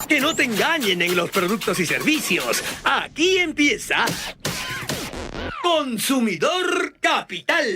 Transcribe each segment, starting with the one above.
Que no te engañen en los productos y servicios. Aquí empieza Consumidor Capital.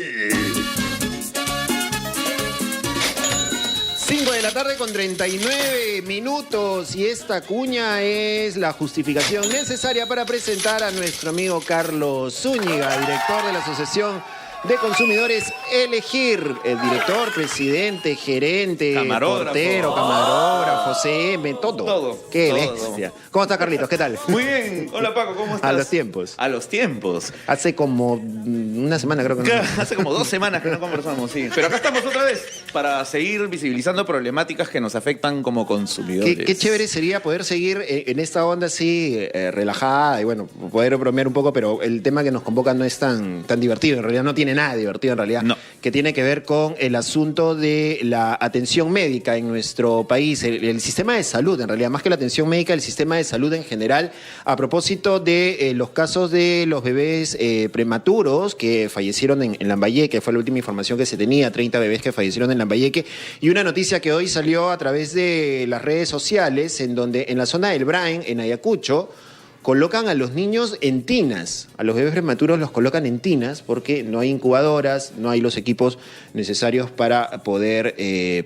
5 de la tarde con 39 minutos y esta cuña es la justificación necesaria para presentar a nuestro amigo Carlos Zúñiga, director de la Asociación de Consumidores Elegir, el director, presidente, gerente, portero, camarógrafo, CM, todo. Todo. Qué Todo. bestia. ¿Cómo estás, Carlitos? ¿Qué tal? Muy bien. Hola, Paco, ¿cómo estás? A los tiempos. A los tiempos. Hace como una semana creo que no. Hace como 2 semanas que no conversamos, sí. Pero acá estamos otra vez para seguir visibilizando problemáticas que nos afectan como consumidores. Qué chévere sería poder seguir en esta onda así relajada y bueno, poder bromear un poco, pero el tema que nos convoca no es tan divertido, en realidad no tiene nada divertido en realidad, no. Que tiene que ver con el asunto de la atención médica en nuestro país, el sistema de salud, en realidad, más que la atención médica, el sistema de salud en general, a propósito de los casos de los bebés prematuros que fallecieron en Lambayeque, fue la última información que se tenía, 30 bebés que fallecieron en Lambayeque, y una noticia que hoy salió a través de las redes sociales, en donde en la zona del Brain, en Ayacucho, colocan a los niños en tinas, a los bebés prematuros los colocan en tinas porque no hay incubadoras, no hay los equipos necesarios para poder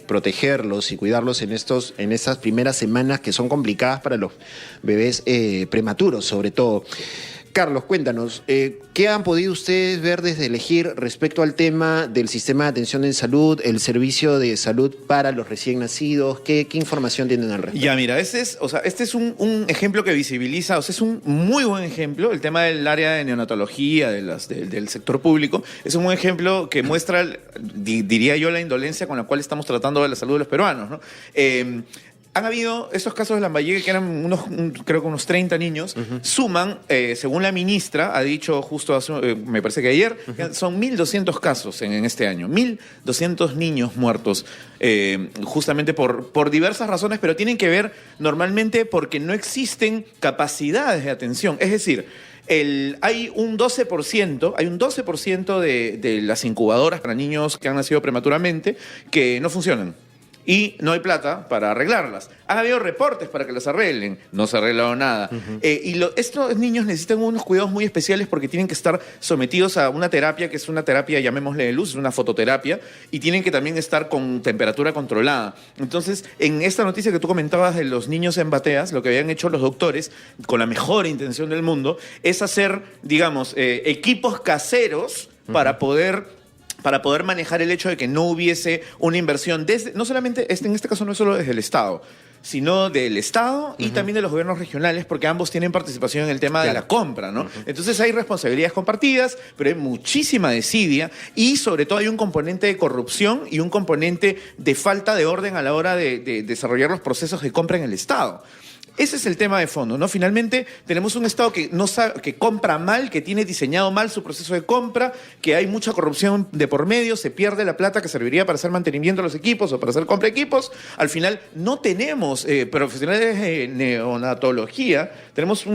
protegerlos y cuidarlos en estas primeras semanas que son complicadas para los bebés prematuros, sobre todo. Carlos, cuéntanos, ¿qué han podido ustedes ver desde Elegir respecto al tema del sistema de atención en salud, el servicio de salud para los recién nacidos? ¿Qué información tienen al respecto? Ya, mira, este es un ejemplo que visibiliza, es un muy buen ejemplo, el tema del área de neonatología del sector público, es un buen ejemplo que muestra, diría yo, la indolencia con la cual estamos tratando de la salud de los peruanos, ¿no? Han habido esos casos de Lambayeque que eran creo que unos 30 niños, suman, según la ministra, ha dicho justo me parece que ayer, son 1.200 casos en este año, 1.200 niños muertos, justamente por diversas razones, pero tienen que ver normalmente porque no existen capacidades de atención, es decir, hay un 12% de las incubadoras para niños que han nacido prematuramente que no funcionan. Y no hay plata para arreglarlas. Han habido reportes para que las arreglen. No se ha arreglado nada. Estos niños necesitan unos cuidados muy especiales porque tienen que estar sometidos a una terapia que es una terapia, llamémosle de luz, es una fototerapia, y tienen que también estar con temperatura controlada. Entonces, en esta noticia que tú comentabas de los niños en bateas, lo que habían hecho los doctores, con la mejor intención del mundo, es hacer, digamos, equipos caseros para poder manejar el hecho de que no hubiese una inversión no solamente, en este caso no es solo desde el Estado, sino del Estado y también de los gobiernos regionales, porque ambos tienen participación en el tema de la compra, ¿no? Entonces hay responsabilidades compartidas, pero hay muchísima desidia y sobre todo hay un componente de corrupción y un componente de falta de orden a la hora de desarrollar los procesos de compra en el Estado. Ese es el tema de fondo, ¿no? Finalmente tenemos un Estado que no sabe, que compra mal, que tiene diseñado mal su proceso de compra, que hay mucha corrupción de por medio, se pierde la plata que serviría para hacer mantenimiento de los equipos o para hacer compra de equipos. Al final no tenemos profesionales de neonatología. Tenemos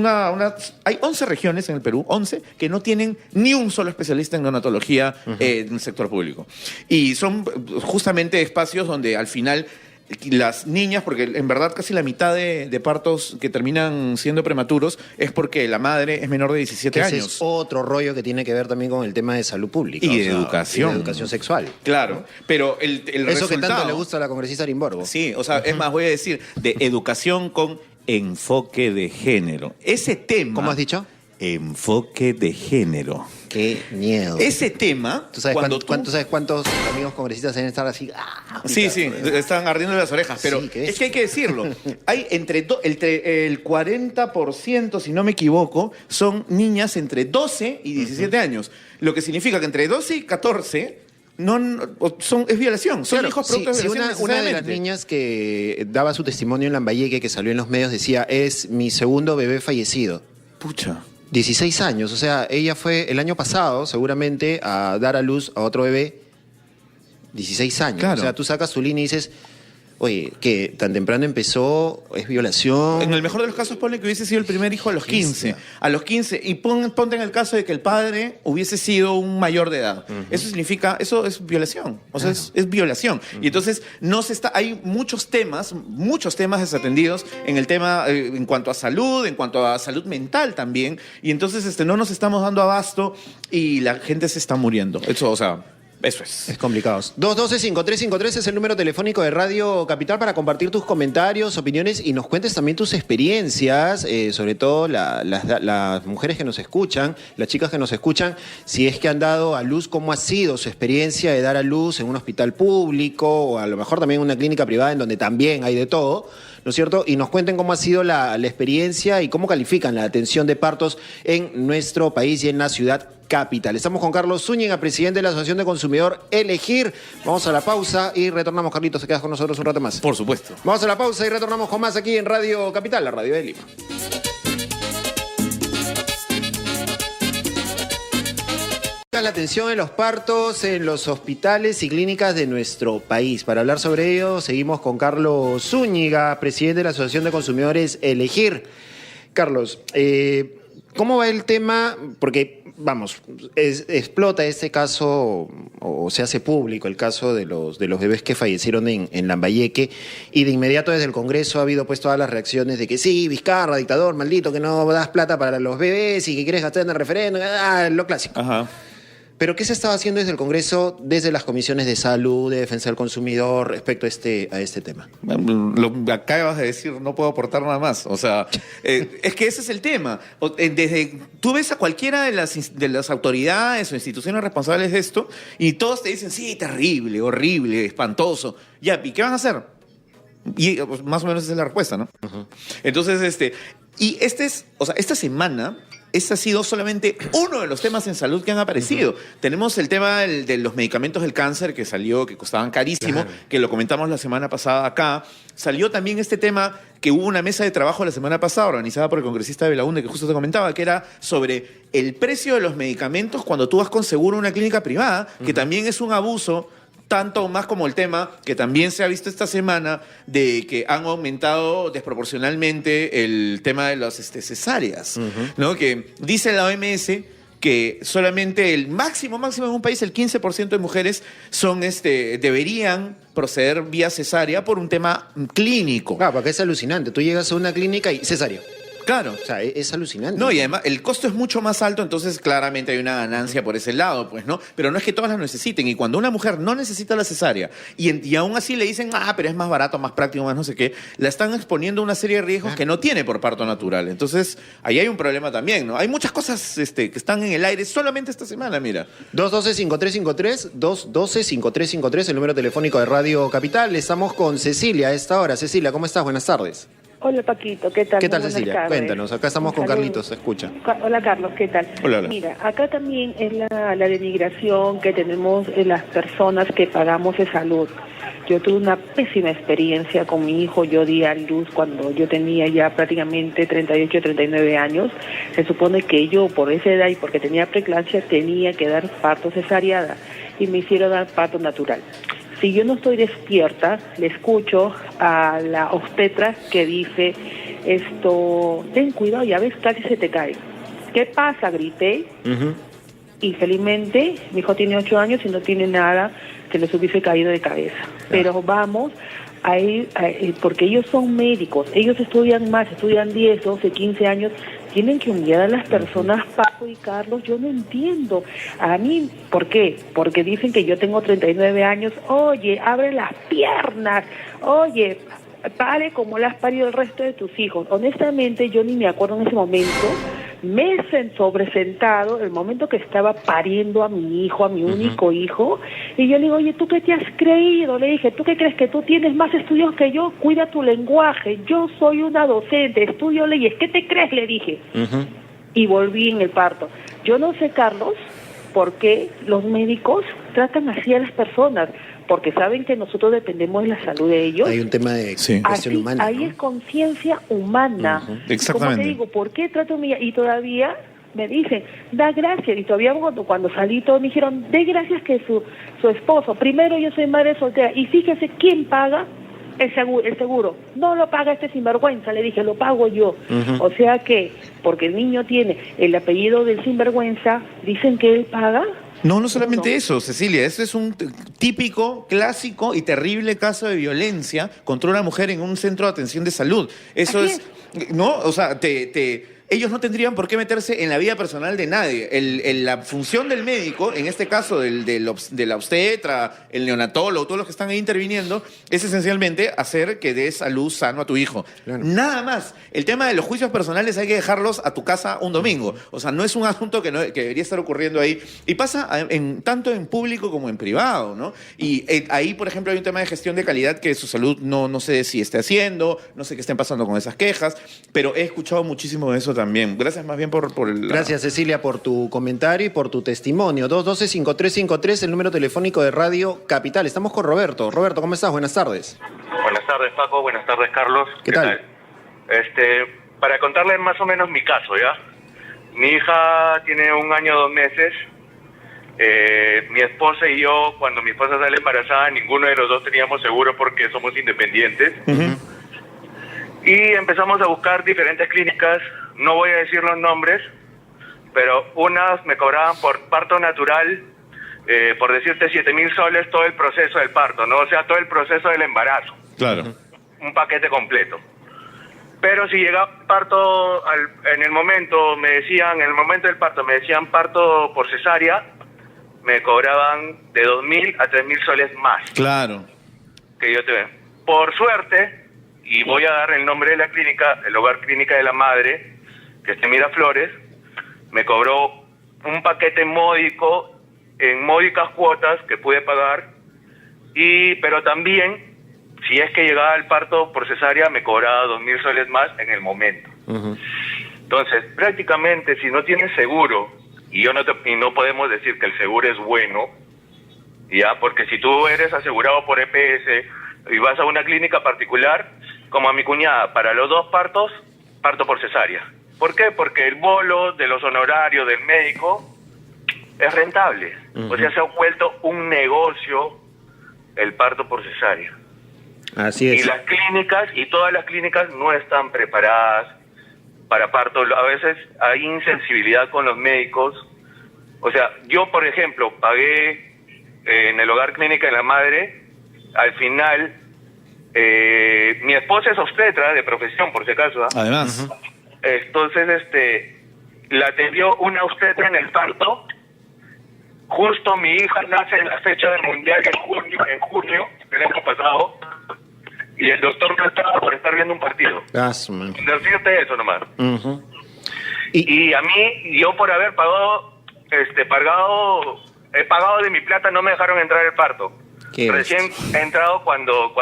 hay 11 regiones en el Perú, 11, que no tienen ni un solo especialista en neonatología en el sector público. Y son justamente espacios donde al final las niñas, porque en verdad casi la mitad de partos que terminan siendo prematuros es porque la madre es menor de 17 años. Ese es otro rollo que tiene que ver también con el tema de salud pública. Y de educación. Y de educación sexual. Claro, ¿no? Pero el Eso resultado... que tanto le gusta a la congresista Arimborgo. Sí, o sea, es más, voy a decir, de educación con enfoque de género. Ese tema... ¿Cómo has dicho? Enfoque de género. Qué miedo. Ese tema... ¿Tú sabes cuántos amigos congresistas deben estar así? Sí, están ardiendo las orejas, pero sí, es que hay que decirlo. Hay entre el 40%, si no me equivoco, son niñas entre 12 y 17 años. Lo que significa que entre 12 y 14 es violación. Son hijos producto de violación. Una de las niñas que daba su testimonio en Lambayeque, que salió en los medios, decía, es mi segundo bebé fallecido. Pucha. 16 años, o sea, ella fue el año pasado seguramente a dar a luz a otro bebé, 16 años. Claro. O sea, tú sacas tu línea y dices, Oye, que tan temprano empezó, es violación. En el mejor de los casos, ponle que hubiese sido el primer hijo a los 15. A los 15. Y ponte en el caso de que el padre hubiese sido un mayor de edad. Eso significa, eso es violación. O sea, es violación. Y entonces hay muchos temas desatendidos en el tema, en cuanto a salud mental también. Y entonces no nos estamos dando abasto y la gente se está muriendo. Eso, o sea... Eso es. Es complicado. 212-5353 es el número telefónico de Radio Capital para compartir tus comentarios, opiniones y nos cuentes también tus experiencias, sobre todo las mujeres que nos escuchan, las chicas que nos escuchan, si es que han dado a luz, cómo ha sido su experiencia de dar a luz en un hospital público o a lo mejor también en una clínica privada en donde también hay de todo, ¿no es cierto? Y nos cuenten cómo ha sido la experiencia y cómo califican la atención de partos en nuestro país y en la ciudad capital. Estamos con Carlos Zúñiga, presidente de la Asociación de Consumidor Elegir. Vamos a la pausa y retornamos. Carlitos, ¿te quedas con nosotros un rato más? Por supuesto. Vamos a la pausa y retornamos con más aquí en Radio Capital, la radio de Lima. La atención en los partos en los hospitales y clínicas de nuestro país. Para hablar sobre ello, seguimos con Carlos Zúñiga, presidente de la Asociación de Consumidores Elegir. Carlos, ¿cómo va el tema? Porque, vamos, explota este caso, o se hace público el caso de los bebés que fallecieron en Lambayeque, y de inmediato desde el Congreso ha habido pues todas las reacciones de que sí, Vizcarra, dictador, maldito, que no das plata para los bebés y que quieres gastar en el referéndum, lo clásico. Ajá. ¿Pero qué se estaba haciendo desde el Congreso, desde las comisiones de salud, de defensa del consumidor, respecto a este tema? Lo acabas de decir, no puedo aportar nada más. O sea, es que ese es el tema. Tú ves a cualquiera de las autoridades o instituciones responsables de esto y todos te dicen, sí, terrible, horrible, espantoso. Ya, ¿y qué van a hacer? Y pues, más o menos esa es la respuesta, ¿no? Uh-huh. Entonces, esta semana... Este ha sido solamente uno de los temas en salud que han aparecido. Tenemos el tema de los medicamentos del cáncer que salió, que costaban carísimo, que lo comentamos la semana pasada acá. Salió también este tema que hubo una mesa de trabajo la semana pasada organizada por el congresista de Belaunde, que justo te comentaba, que era sobre el precio de los medicamentos cuando tú vas con seguro a una clínica privada, que también es un abuso. Tanto más como el tema que también se ha visto esta semana de que han aumentado desproporcionalmente el tema de las cesáreas, ¿no? Que dice la OMS que solamente el máximo en un país, el 15% de mujeres deberían proceder vía cesárea por un tema clínico. Ah, porque es alucinante. Tú llegas a una clínica y cesárea. Claro. O sea, es alucinante. No, y además el costo es mucho más alto, entonces claramente hay una ganancia por ese lado, pues, ¿no? Pero no es que todas las necesiten. Y cuando una mujer no necesita la cesárea y aún así le dicen, pero es más barato, más práctico, más no sé qué, la están exponiendo a una serie de riesgos que no tiene por parto natural. Entonces, ahí hay un problema también, ¿no? Hay muchas cosas que están en el aire solamente esta semana, mira. 212-5353, 212-5353, el número telefónico de Radio Capital. Estamos con Cecilia a esta hora. Cecilia, ¿cómo estás? Buenas tardes. Hola Paquito, ¿qué tal? ¿Qué tal, Cecilia? Cuéntanos, acá estamos con Carlitos, se escucha. Hola Carlos, ¿qué tal? Hola. Mira, acá también es la denigración que tenemos en las personas que pagamos de salud. Yo tuve una pésima experiencia con mi hijo, yo di a luz cuando yo tenía ya prácticamente 38, 39 años. Se supone que yo por esa edad y porque tenía preeclampsia tenía que dar parto cesárea y me hicieron dar parto natural. Si yo no estoy despierta, le escucho a la obstetra que dice ten cuidado, ya ves, casi se te cae. ¿Qué pasa? Grité. Y felizmente mi hijo tiene 8 años y no tiene nada que les hubiese caído de cabeza. Pero vamos a ir, porque ellos son médicos, ellos estudian 10, 12, 15 años, tienen que humillar a las personas, Paco y Carlos. Yo no entiendo. A mí, ¿por qué? Porque dicen que yo tengo 39 años. Oye, abre las piernas. Oye, pare como las has parido el resto de tus hijos. Honestamente, yo ni me acuerdo en ese momento. Me he sobresentado el momento que estaba pariendo a mi hijo, a mi único hijo, y yo le digo, oye, ¿tú qué te has creído? Le dije, ¿tú qué crees que tú tienes más estudios que yo? Cuida tu lenguaje, yo soy una docente, estudio leyes, ¿qué te crees? Le dije. Y volví en el parto. Yo no sé, Carlos, por qué los médicos tratan así a las personas, porque saben que nosotros dependemos de la salud de ellos. Hay un tema de cuestión humana. Ahí, ¿no? Es conciencia humana. Exactamente. Como te digo, ¿por qué trato mi... Y todavía me dicen, da gracias. Y todavía cuando salí todos me dijeron, dé gracias que su esposo. Primero yo soy madre soltera. Y fíjese, ¿quién paga? el seguro. No lo paga este sinvergüenza, le dije, lo pago yo. O sea que, porque el niño tiene el apellido del sinvergüenza, dicen que él paga. No, no solamente eso, Cecilia, esto es un típico, clásico y terrible caso de violencia contra una mujer en un centro de atención de salud. Eso es, ¿no? O sea, ellos no tendrían por qué meterse en la vida personal de nadie. La función del médico, en este caso de la obstetra, el neonatólogo, todos los que están ahí interviniendo, es esencialmente hacer que des a luz sano a tu hijo. Claro. Nada más. El tema de los juicios personales hay que dejarlos a tu casa un domingo. O sea, no es un asunto que debería estar ocurriendo ahí. Y pasa tanto en público como en privado, ¿no? Y ahí, por ejemplo, hay un tema de gestión de calidad que su salud no sé si esté haciendo, no sé qué estén pasando con esas quejas, pero he escuchado muchísimo de eso también. Gracias más bien por el... Gracias, Cecilia, por tu comentario y por tu testimonio. 212-5353, el número telefónico de Radio Capital. Estamos con Roberto. Roberto, ¿cómo estás? Buenas tardes. Buenas tardes, Paco. Buenas tardes, Carlos. ¿Qué tal? Para contarles más o menos mi caso, ¿ya? Mi hija tiene 1 año 2 meses. Mi esposa y yo, cuando mi esposa sale embarazada, ninguno de los dos teníamos seguro porque somos independientes. Y empezamos a buscar diferentes clínicas, no voy a decir los nombres, pero unas me cobraban por parto natural, por decirte 7.000 soles todo el proceso del parto, ¿no? O sea, todo el proceso del embarazo. Claro. Un paquete completo. Pero si llegaba parto, en el momento del parto me decían parto por cesárea, me cobraban de 2.000 a 3.000 soles más. Claro. Que yo te veo. Por suerte, y voy a dar el nombre de la clínica, el Hogar Clínica de la Madre, que está en Miraflores, me cobró un paquete módico, en módicas cuotas que pude pagar, pero también, si es que llegaba el parto por cesárea, me cobraba 2.000 soles más en el momento. Entonces, prácticamente, si no tienes seguro, y no podemos decir que el seguro es bueno, ya, porque si tú eres asegurado por EPS y vas a una clínica particular, como a mi cuñada, para los 2 partos, parto por cesárea. ¿Por qué? Porque el bolo de los honorarios del médico es rentable. O sea, se ha vuelto un negocio el parto por cesárea. Así es. Y las clínicas, y todas las clínicas no están preparadas para parto. A veces hay insensibilidad con los médicos. O sea, yo, por ejemplo, pagué en el Hogar Clínica de la Madre, al final... mi esposa es obstetra de profesión, por si acaso. Además. Entonces, la atendió una obstetra en el parto. Justo mi hija nace en la fecha del mundial en junio del año pasado, y el doctor no estaba por estar viendo un partido. Decirte eso nomás. Y a mí, yo por haber pagado, he pagado de mi plata, no me dejaron entrar al parto. Recién he entrado cuando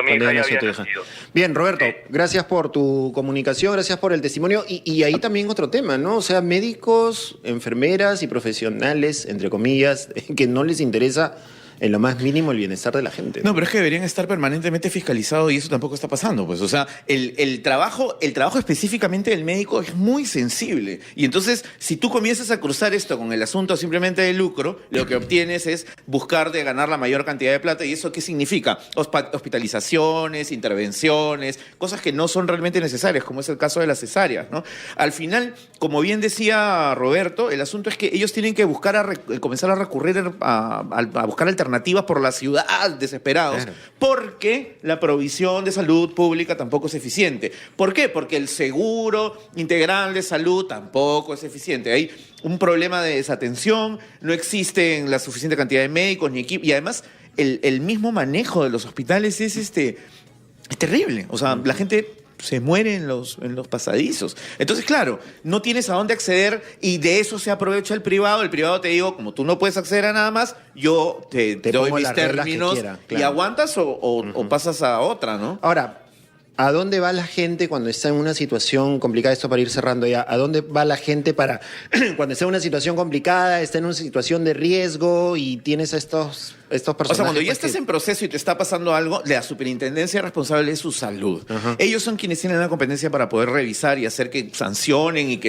mi hija ya había nacido. Bien, Roberto, gracias por tu comunicación, gracias por el testimonio. Y ahí también otro tema, ¿no? O sea, médicos, enfermeras y profesionales, entre comillas, que no les interesa en lo más mínimo el bienestar de la gente. No, pero es que deberían estar permanentemente fiscalizados y eso tampoco está pasando, pues. O sea, el trabajo específicamente del médico es muy sensible. Y entonces, si tú comienzas a cruzar esto con el asunto simplemente de lucro, lo que obtienes es buscar de ganar la mayor cantidad de plata. ¿Y eso qué significa? Hospitalizaciones, intervenciones, cosas que no son realmente necesarias, como es el caso de las cesáreas, ¿no? Al final, como bien decía Roberto, el asunto es que ellos tienen que comenzar a recurrir a buscar alternativas por la ciudad, desesperados, claro, porque la provisión de salud pública tampoco es eficiente. ¿Por qué? Porque el seguro integral de salud tampoco es eficiente. Hay un problema de desatención, no existen la suficiente cantidad de médicos ni equipos, y además el mismo manejo de los hospitales es terrible. O sea, la gente se muere en los pasadizos. Entonces, claro, no tienes a dónde acceder y de eso se aprovecha el privado. El privado te digo, como tú no puedes acceder a nada más, yo te doy mis términos, claro, y aguantas o pasas a otra, ¿no? Ahora, ¿a dónde va la gente cuando está en una situación complicada? Esto para ir cerrando ya. ¿A dónde va la gente cuando está en una situación complicada, está en una situación de riesgo y tienes a estos estos O personajes. sea, cuando ya pues, estás que- en proceso y te está pasando algo, la superintendencia responsable es su salud. Ajá. Ellos son quienes tienen la competencia para poder revisar y hacer que sancionen y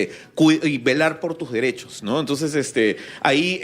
y velar por tus derechos, ¿no? Entonces, ahí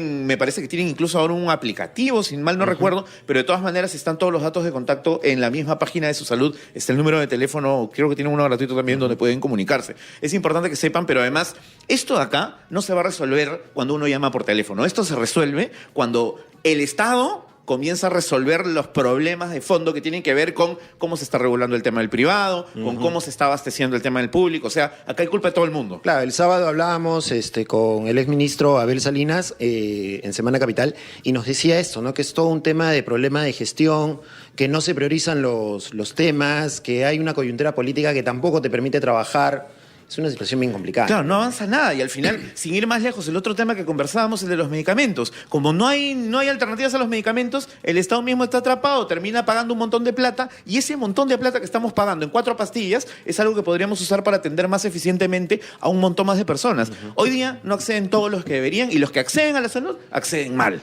me parece que tienen incluso ahora un aplicativo, si mal no recuerdo, pero de todas maneras están todos los datos de contacto en la misma página de su salud. Está el número de teléfono, creo que tienen uno gratuito también donde pueden comunicarse. Es importante que sepan, pero además, esto de acá no se va a resolver cuando uno llama por teléfono. Esto se resuelve cuando el Estado comienza a resolver los problemas de fondo que tienen que ver con cómo se está regulando el tema del privado, con cómo se está abasteciendo el tema del público. O sea, acá hay culpa de todo el mundo. Claro, el sábado hablábamos con el exministro Abel Salinas en Semana Capital y nos decía esto, ¿no? Que es todo un tema de problema de gestión, que no se priorizan los temas, que hay una coyuntura política que tampoco te permite trabajar. Es una situación bien complicada. Claro, no avanza nada y al final, sin ir más lejos, el otro tema que conversábamos, el de los medicamentos. Como no hay alternativas a los medicamentos, el Estado mismo está atrapado, termina pagando un montón de plata y ese montón de plata que estamos pagando en 4 pastillas es algo que podríamos usar para atender más eficientemente a un montón más de personas. Hoy día no acceden todos los que deberían y los que acceden a la salud acceden mal.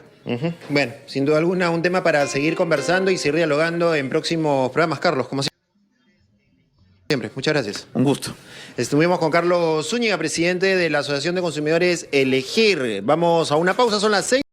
Bueno, sin duda alguna, un tema para seguir conversando y seguir dialogando en próximos programas, Carlos, como siempre. Muchas gracias. Un gusto. Estuvimos con Carlos Zúñiga, presidente de la Asociación de Consumidores Elegir. Vamos a una pausa, son las 6.